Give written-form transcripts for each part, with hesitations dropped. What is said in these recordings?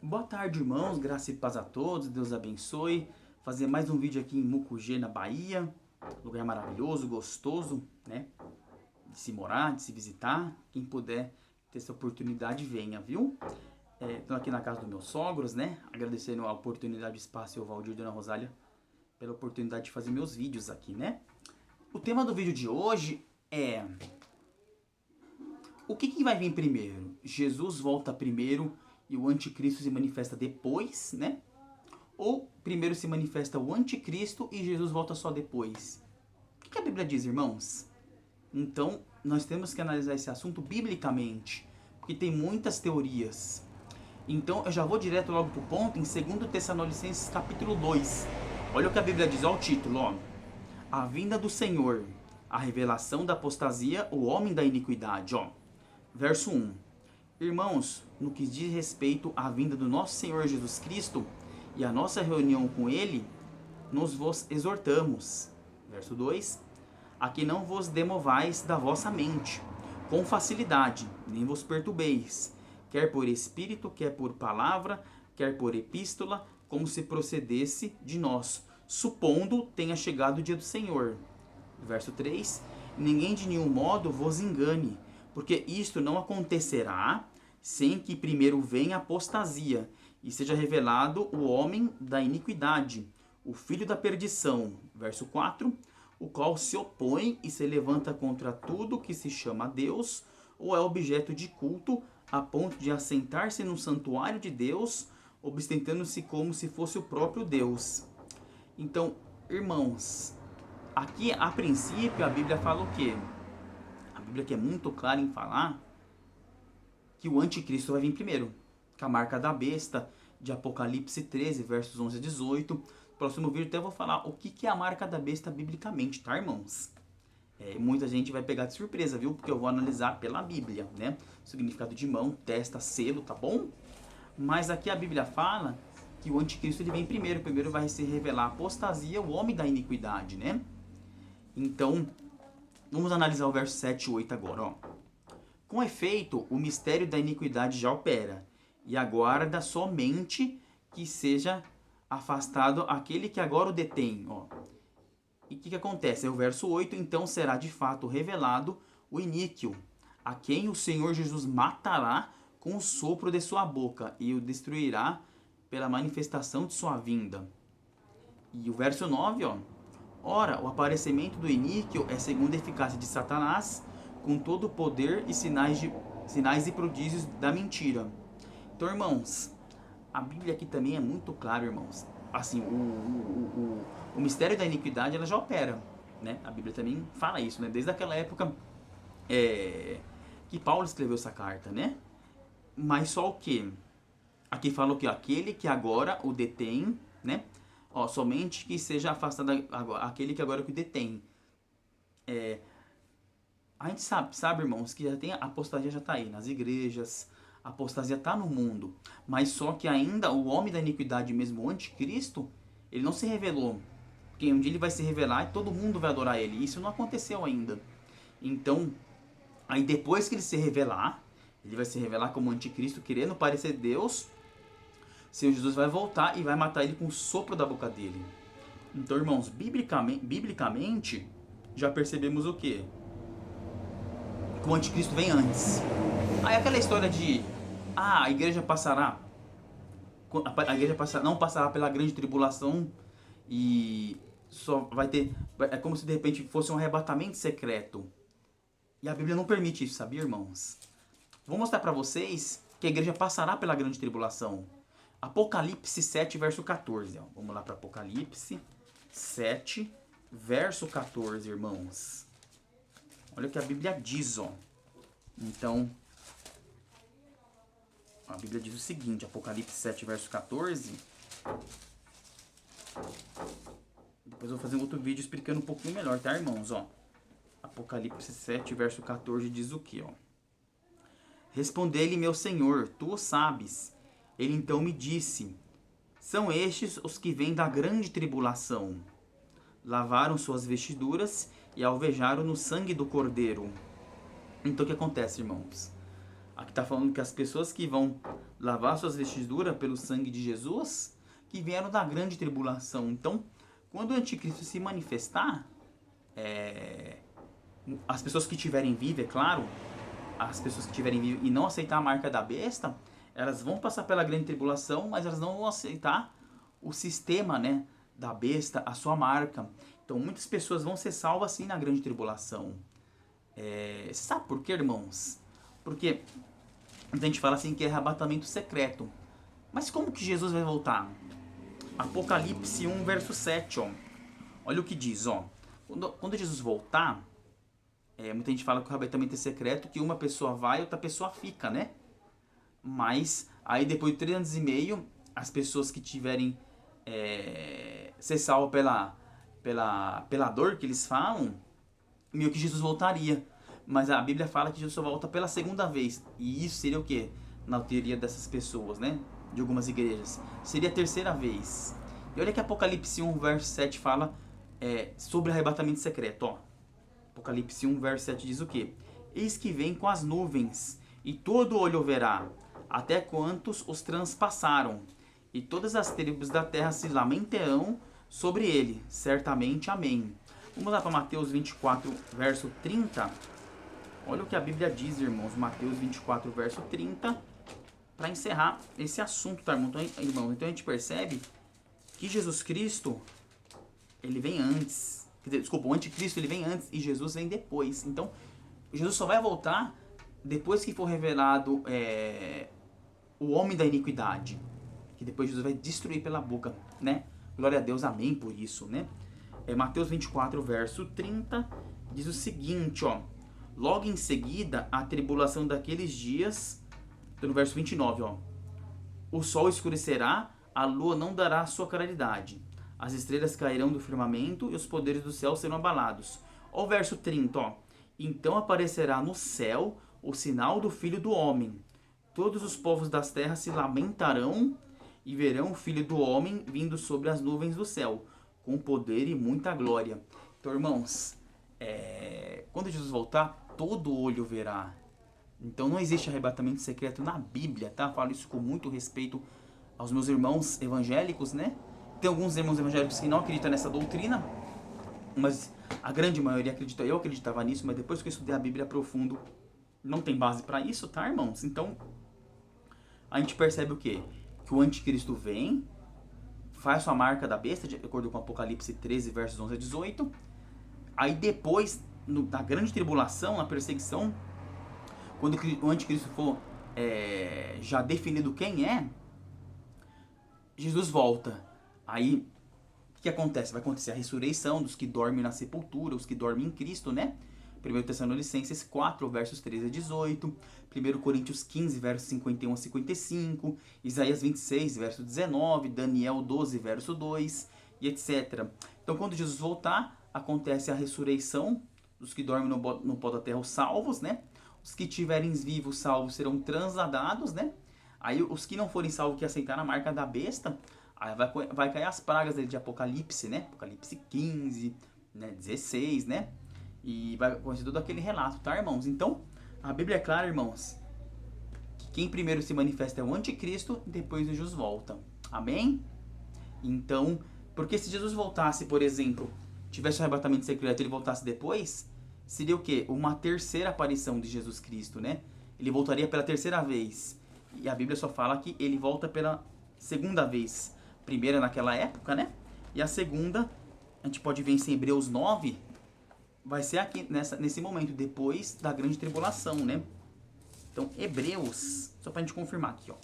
Boa tarde, irmãos. Graça e paz a todos. Deus abençoe. Fazer mais um vídeo aqui em Mucugê, na Bahia. Lugar maravilhoso, gostoso, né? De se morar, de se visitar. Quem puder ter essa oportunidade, venha, viu? Estou aqui na casa dos meus sogros, né? Agradecendo a oportunidade, o espaço e o Valdir e Dona Rosália pela oportunidade de fazer meus vídeos aqui, né? O tema do vídeo de hoje é... O que vai vir primeiro? Jesus volta primeiro e o anticristo se manifesta depois, né? Ou primeiro se manifesta o anticristo e Jesus volta só depois? O que a Bíblia diz, irmãos? Então, nós temos que analisar esse assunto biblicamente, porque tem muitas teorias. Então, eu já vou direto logo para o ponto, em 2 Tessalonicenses capítulo 2. Olha o que a Bíblia diz, olha o título, ó. A vinda do Senhor, a revelação da apostasia, o homem da iniquidade, ó. Verso 1. Irmãos, no que diz respeito à vinda do nosso Senhor Jesus Cristo e à nossa reunião com Ele, nos vos exortamos. Verso 2. A que não vos demovais da vossa mente, com facilidade, nem vos perturbeis, quer por espírito, quer por palavra, quer por epístola, como se procedesse de nós, supondo tenha chegado o dia do Senhor. Verso 3. Ninguém de nenhum modo vos engane, porque isto não acontecerá sem que primeiro venha a apostasia e seja revelado o homem da iniquidade, o filho da perdição. Verso 4. O qual se opõe e se levanta contra tudo que se chama Deus ou é objeto de culto, a ponto de assentar-se no santuário de Deus, ostentando-se como se fosse o próprio Deus. Então, irmãos, aqui a princípio a Bíblia fala o quê? A Bíblia que é muito clara em falar que o anticristo vai vir primeiro, com a marca da besta, de Apocalipse 13, versos 11 a 18. Próximo vídeo até eu vou falar o que é a marca da besta biblicamente, tá, irmãos? Muita gente vai pegar de surpresa, viu? Porque eu vou analisar pela Bíblia, né? Significado de mão, testa, selo, tá bom? Mas aqui a Bíblia fala que o anticristo ele vem primeiro. Primeiro vai se revelar a apostasia, o homem da iniquidade, né? Então, vamos analisar o verso 7 e 8 agora, ó. Com efeito, o mistério da iniquidade já opera, e aguarda somente que seja afastado aquele que agora o detém, ó. E o que acontece? É o verso 8, então será de fato revelado o iníquo, a quem o Senhor Jesus matará com o sopro de sua boca, e o destruirá pela manifestação de sua vinda. E o verso 9, ó. Ora, o aparecimento do iníquo é segundo a eficácia de Satanás, com todo o poder e sinais e prodígios da mentira. Então, irmãos, a Bíblia aqui também é muito clara, irmãos. Assim, o mistério da iniquidade, ela já opera, né? A Bíblia também fala isso, né? Desde aquela época que Paulo escreveu essa carta, né? Mas só o que? Aqui fala o que? Aquele que agora o detém, né? Ó, somente que seja afastado aquele que agora o detém. A gente sabe, irmãos, que já tem a apostasia, já está aí nas igrejas, a apostasia está no mundo, mas só que ainda o homem da iniquidade mesmo, o anticristo, ele não se revelou, porque um dia ele vai se revelar e todo mundo vai adorar ele, isso não aconteceu ainda. Então, aí depois que ele se revelar, ele vai se revelar como anticristo, querendo parecer Deus, Senhor Jesus vai voltar e vai matar ele com o sopro da boca dele. Então, irmãos, biblicamente já percebemos o quê? Que o anticristo vem antes. Aí aquela história de a igreja passará, não passará pela grande tribulação e só vai ter, é como se de repente fosse um arrebatamento secreto. E a Bíblia não permite isso, sabia, irmãos? Vou mostrar para vocês que a igreja passará pela grande tribulação. Apocalipse 7, verso 14. Ó. Vamos lá para Apocalipse 7, verso 14, irmãos. Olha o que a Bíblia diz, ó. Então, a Bíblia diz o seguinte, Apocalipse 7, verso 14. Depois eu vou fazer um outro vídeo explicando um pouquinho melhor, tá, irmãos? Ó. Apocalipse 7, verso 14 diz o que, ó? Respondeu-lhe meu Senhor, tu o sabes. Ele então me disse, são estes os que vêm da grande tribulação. Lavaram suas vestiduras e alvejaram no sangue do Cordeiro. Então o que acontece, irmãos? Aqui está falando que as pessoas que vão lavar suas vestiduras pelo sangue de Jesus, que vieram da grande tribulação. Então, quando o anticristo se manifestar, as pessoas que estiverem vivas, é claro, as pessoas que estiverem vivas e não aceitar a marca da besta, elas vão passar pela grande tribulação, mas elas não vão aceitar o sistema, né, da besta, a sua marca. Então, muitas pessoas vão ser salvas sim na grande tribulação. Sabe por quê, irmãos? Porque a gente fala assim que é arrebatamento secreto. Mas como que Jesus vai voltar? Apocalipse 1, verso 7, ó. Olha o que diz, ó. Quando Jesus voltar, muita gente fala que o arrebatamento é secreto, que uma pessoa vai e outra pessoa fica, né? Mas aí depois de 3 anos e meio, as pessoas que tiverem ser salvas pela dor que eles falam, meio que Jesus voltaria. Mas a Bíblia fala que Jesus só volta pela segunda vez. E isso seria o quê? Na teoria dessas pessoas, né? De algumas igrejas. Seria a terceira vez. E olha que Apocalipse 1, verso 7 fala sobre arrebatamento secreto, ó. Apocalipse 1, verso 7 diz o quê? Eis que vem com as nuvens, e todo olho o verá, até quantos os transpassaram. E todas as tribos da terra se lamentarão sobre ele. Certamente, amém. Vamos lá para Mateus 24, verso 30. Olha o que a Bíblia diz, irmãos. Mateus 24, verso 30. Para encerrar esse assunto, tá, irmãos? Então a gente percebe que Jesus Cristo, ele vem antes. Quer dizer, desculpa, o anticristo ele vem antes e Jesus vem depois. Então, Jesus só vai voltar depois que for revelado o homem da iniquidade. Que depois Jesus vai destruir pela boca, né? Glória a Deus, amém por isso, né? Mateus 24, verso 30, diz o seguinte, ó. Logo em seguida, a tribulação daqueles dias, no verso 29, ó. O sol escurecerá, a lua não dará sua claridade. As estrelas cairão do firmamento e os poderes do céu serão abalados. Ó o verso 30, ó. Então aparecerá no céu o sinal do Filho do Homem. Todos os povos das terras se lamentarão e verão o Filho do Homem vindo sobre as nuvens do céu, com poder e muita glória. Então, irmãos, quando Jesus voltar, todo olho verá. Então não existe arrebatamento secreto na Bíblia, tá? Falo isso com muito respeito aos meus irmãos evangélicos, né? Tem alguns irmãos evangélicos que não acreditam nessa doutrina, mas a grande maioria acredita. Eu acreditava nisso, mas depois que eu estudei a Bíblia a profundo, não tem base para isso, tá, irmãos? Então, a gente percebe o quê? Que o anticristo vem, faz sua marca da besta, de acordo com Apocalipse 13, versos 11 a 18. Aí depois, na grande tribulação, na perseguição, quando o anticristo for já definido quem é, Jesus volta. Aí, o que acontece? Vai acontecer a ressurreição dos que dormem na sepultura, os que dormem em Cristo, né? 1 Tessalonicenses 4, versos 13 a 18, 1 Coríntios 15, versos 51 a 55, Isaías 26, verso 19, Daniel 12, verso 2, e etc. Então, quando Jesus voltar, acontece a ressurreição dos que dormem no pó da terra, os salvos, né? Os que tiverem vivos salvos serão transladados, né? Aí os que não forem salvos, que aceitaram a marca da besta, aí vai cair as pragas de Apocalipse, né? Apocalipse 15, né? 16, né? E vai acontecer todo aquele relato, tá, irmãos? Então, a Bíblia é clara, irmãos, que quem primeiro se manifesta é o anticristo, e depois Jesus volta. Amém? Então, porque se Jesus voltasse, por exemplo, tivesse um arrebatamento secreto e ele voltasse depois, seria o quê? Uma terceira aparição de Jesus Cristo, né? Ele voltaria pela terceira vez. E a Bíblia só fala que ele volta pela segunda vez. Primeira naquela época, né? E a segunda, a gente pode ver em Hebreus 9, vai ser aqui nesse momento, depois da grande tribulação, né? Então, Hebreus, só pra gente confirmar aqui, ó.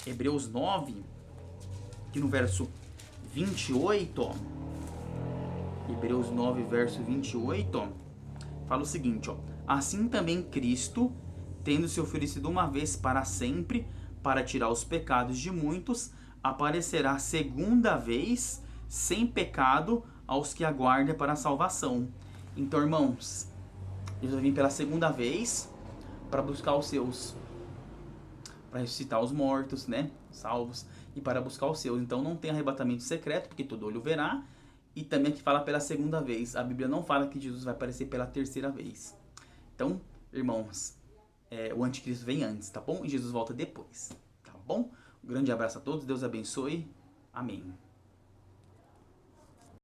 Hebreus 9, aqui no verso 28, ó. Hebreus 9, verso 28, ó. Fala o seguinte, ó. Assim também Cristo, tendo se oferecido uma vez para sempre, para tirar os pecados de muitos, aparecerá segunda vez, sem pecado, aos que aguardam para a salvação. Então, irmãos, Jesus vai vir pela segunda vez para buscar os seus, para ressuscitar os mortos, né, salvos, e para buscar os seus. Então não tem arrebatamento secreto, porque todo olho verá. E também aqui fala pela segunda vez. A Bíblia não fala que Jesus vai aparecer pela terceira vez. Então, irmãos, o anticristo vem antes, tá bom? E Jesus volta depois, tá bom? Um grande abraço a todos, Deus abençoe. Amém.